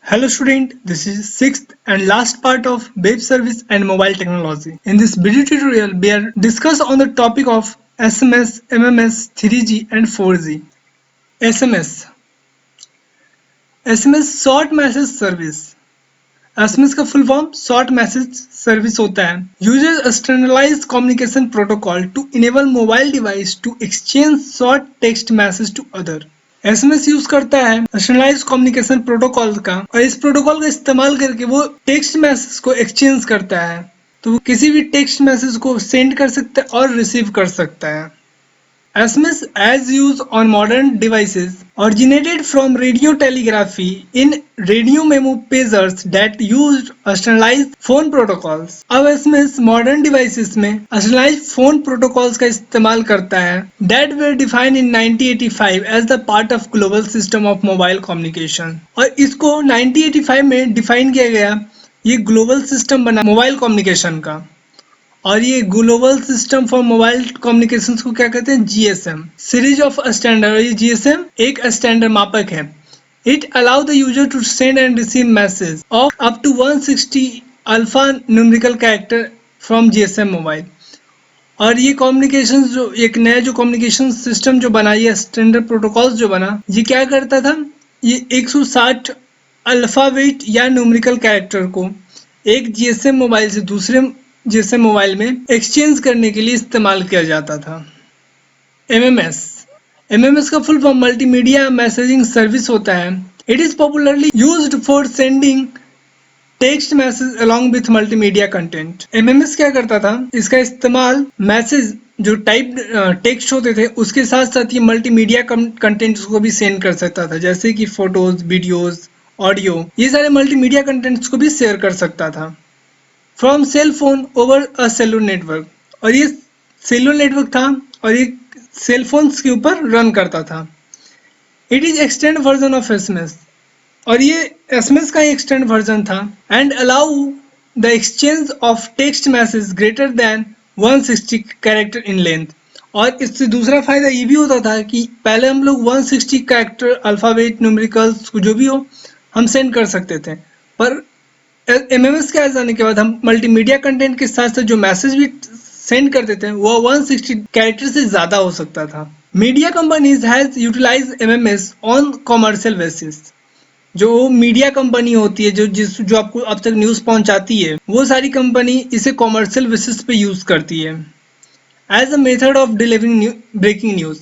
Hello student, this is sixth and last part of web service and mobile technology. In this video tutorial, we are discuss on the topic of SMS, MMS, 3G and 4G. SMS SMS Short Message Service. SMS का full form short message service होता है. User standardised communication protocol to enable mobile device to exchange short text message to other. SMS use करता है standardised communication protocol का, और इस protocol का इस्तेमाल करके वो टेक्स्ट मैसेज को एक्सचेंज करता है. तो वो किसी भी टेक्स्ट मैसेज को सेंड कर सकता है और रिसीव कर सकता है. SMS, as used on modern devices, originated from radio telegraphy in radio memo pagers that used standardized phone protocols. अब SMS modern devices में standardized phone protocols का इस्तेमाल करता है that were defined in 1985 as the part of global system of mobile communication. और इसको 1985 में define किया गया, ये ग्लोबल सिस्टम बना मोबाइल कम्युनिकेशन का. और ये global system for mobile communications को क्या कहते हैं? GSM, series of standard. ये GSM एक स्टैंडर्ड मापक है. It allow the user to send and receive message of up to 160 alpha numerical character from GSM mobile. और ये कम्युनिकेशन जो एक नया जो कम्युनिकेशन सिस्टम जो बना, ये स्टैंडर्ड प्रोटोकॉल्स जो बना, ये क्या करता था? ये 160 अल्फाबेट या न्यूमेरिकल कैरेक्टर को एक GSM मोबाइल से दूसरे GSM मोबाइल में एक्सचेंज करने के लिए इस्तेमाल किया जाता था. MMS का full form multimedia messaging service होता है. It is popularly used for sending text message along with multimedia content. MMS क्या करता था? इसका इस्तेमाल मैसेज जो टाइप टेक्स्ट होते थे उसके साथ साथ ये मल्टीमीडिया कंटेंट को भी सेंड कर सकता था, जैसे कि फोटोज, वीडियोज, ऑडियो, ये सारे मल्टीमीडिया कंटेंट्स को भी शेयर कर सकता था. From cell phone over a cellular network. और ये सेलुलर नेटवर्क था और ये सेल फोन्स के ऊपर रन करता था. It is extend version of SMS. और ये SMS का एक्सटेंड वर्जन था. And allow the exchange of text message greater than 160 character in length. और इससे दूसरा फायदा ये भी होता था कि पहले हम लोग 160 कैरेक्टर अल्फाबेट न्यूमेरिकल्स जो भी हो हम सेंड कर सकते थे, पर MMS के आ जाने के बाद हम मल्टीमीडिया कंटेंट के साथ साथ जो मैसेज भी सेंड करते थे वो 160 कैरेक्टर से ज़्यादा हो सकता था. Media companies has utilise MMS on commercial basis. जो मीडिया कंपनी होती है जो आपको अब तक न्यूज़ पहुंचाती है, वो सारी कंपनी इसे कॉमर्शियल बेसिस पे यूज़ करती है as a method of delivering breaking news.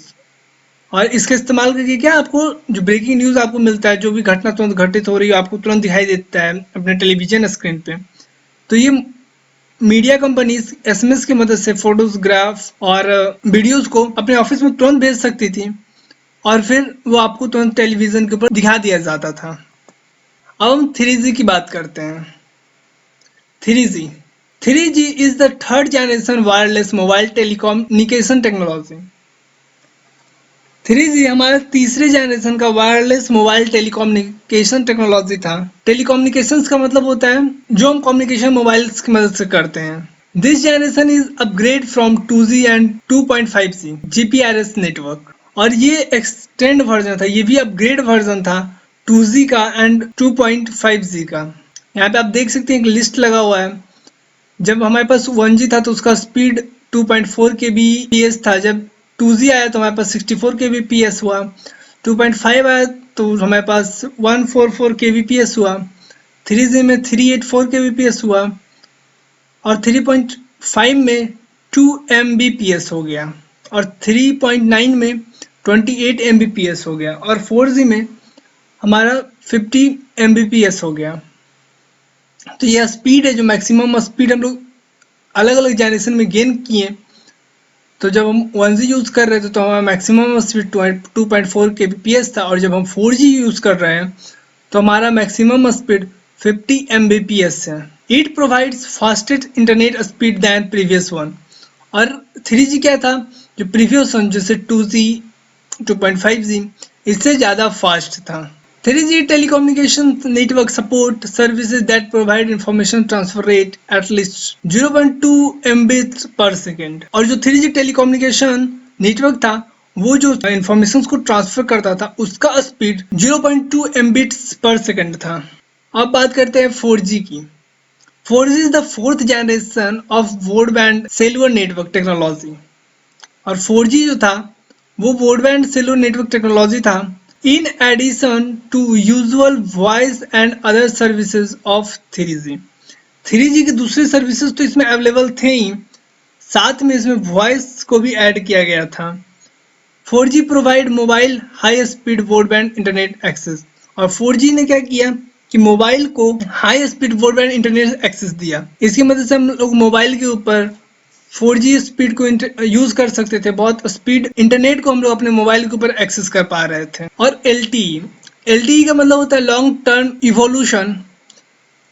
और इसके इस्तेमाल करके क्या आपको जो ब्रेकिंग न्यूज़ आपको मिलता है, जो भी घटना तुरंत घटित हो रही है आपको तुरंत दिखाई देता है अपने टेलीविजन स्क्रीन पे. तो ये मीडिया कंपनीज SMS की मदद से फोटोग्राफ और वीडियोस को अपने ऑफिस में तुरंत भेज सकती थी और फिर वो आपको तुरंत टेलीविजन के ऊपर दिखा दिया जाता था. अब हम 3G की बात करते हैं. 3G is the third generation wireless mobile telecommunication technology. 3G हमारा तीसरे जनरेशन का वायरलेस मोबाइल टेलीकम्युनिकेशन टेक्नोलॉजी था. टेलीकम्युनिकेशंस का मतलब होता है जो हम कम्युनिकेशन मोबाइल की मदद से करते हैं. This generation is upgrade from 2G and 2.5G GPRS network. और ये एक्सटेंड वर्जन था, ये भी अपग्रेड वर्जन था 2G का एंड 2.5G का. यहाँ पे आप देख सकते हैं एक लिस्ट लगा हुआ है. जब हमारे पास 1G था तो उसका स्पीड 2.4 kbps था. जब 2G आया तो हमारे पास 64 kbps हुआ. 2.5 आया तो हमारे पास 144 kbps हुआ. 3G में 384 kbps हुआ और 3.5 में 2 Mbps हो गया और 3.9 में 28 Mbps हो गया और 4G में हमारा 50 Mbps हो गया. तो यह स्पीड है जो मैक्सिमम स्पीड हम लोग अलग अलग जनरेशन में गेन किए. तो जब हम 1G यूज़ कर रहे थे तो हमारा मैक्सिमम स्पीड 2.4 kbps था, और जब हम 4G यूज़ कर रहे हैं तो हमारा मैक्सिमम स्पीड 50 Mbps है. It provides fastest internet speed than previous one. और 3G क्या था? जो प्रीवियस वन जैसे 2G 2.5G इससे ज़्यादा फास्ट था. 3G telecommunication network support services that provide information transfer rate at least 0.2 Mbits per second. और जो 3G telecommunication network था वो जो इंफॉर्मेशन को ट्रांसफर करता था उसका स्पीड 0.2 Mbits per second था. अब बात करते हैं 4G की। 4G is the fourth generation of broadband cellular network technology. और 4G जो था वो ब्रॉडबैंड सेलुलर नेटवर्क टेक्नोलॉजी था in addition to usual voice and other services of 3G। 3G की दूसरी सर्विसेज तो इसमें अवेलेबल थे ही, साथ में इसमें वॉइस को भी ऐड किया गया था। 4G provide mobile high speed broadband internet access. और 4G ने क्या किया कि मोबाइल को high speed broadband internet access दिया। इसकी मदद से हम लोग मोबाइल के ऊपर 4G स्पीड को यूज कर सकते थे, बहुत स्पीड इंटरनेट को हम लोग अपने मोबाइल के ऊपर एक्सेस कर पा रहे थे। और LTE का मतलब होता है long term evolution,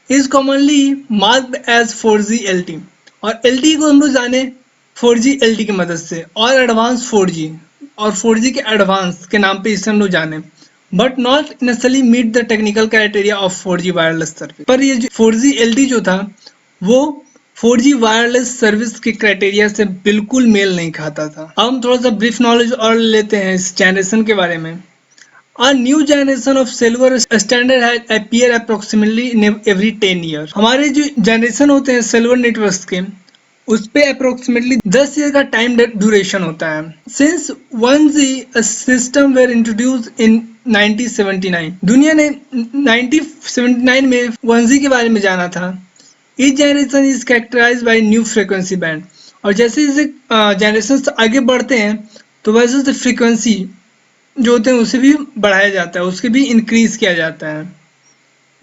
is commonly marked as 4G LTE। और LTE को हम लोग जाने 4G LTE की मदद से, और एडवांस 4G और 4G के एडवांस के नाम पे इसे हम लोग जाने, but not necessarily meet the technical criteria of 4G wireless service. पर ये 4G LTE जो था वो 4G वायरलेस सर्विस के क्राइटेरिया से बिल्कुल मेल नहीं खाता था। अब हम थोड़ा सा ब्रीफ नॉलेज और लेते हैं इस जनरेशन के बारे में। A new generation of cellular standard has appear approximately in every 10 years। हमारे जो जनरेशन होते हैं सेलुलर नेटवर्क्स के, उस पे अप्रोक्सीमेटली 10 ईयर का टाइम ड्यूरेशन होता है। Since 1G system were introduce in 1979, दुनिया ने 1979 में 1G के बारे में जाना था। Each generation is characterized by new frequency band। और जैसे जैसे जनरेशन आगे बढ़ते हैं तो वैसे वैसे फ्रीक्वेंसी जो होते हैं उसे भी बढ़ाया जाता है, उसके भी इंक्रीज किया जाता है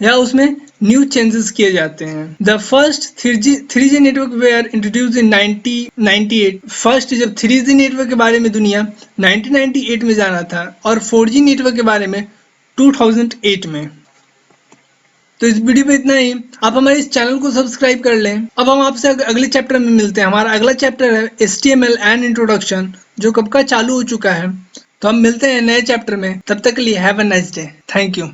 या उसमें न्यू चेंजेस किए जाते हैं। The first 3G network were introduce in 1998। First जब 3G नेटवर्क के बारे में दुनिया 1998 में जाना था, और 4G नेटवर्क के बारे में 2008 में। तो इस वीडियो में इतना ही। आप हमारे इस चैनल को सब्सक्राइब कर लें। अब हम आपसे अगले चैप्टर में मिलते हैं। हमारा अगला चैप्टर है HTML एंड इंट्रोडक्शन, जो कब का चालू हो चुका है। तो हम मिलते हैं नए चैप्टर में। तब तक के लिए have a nice day. Thank you.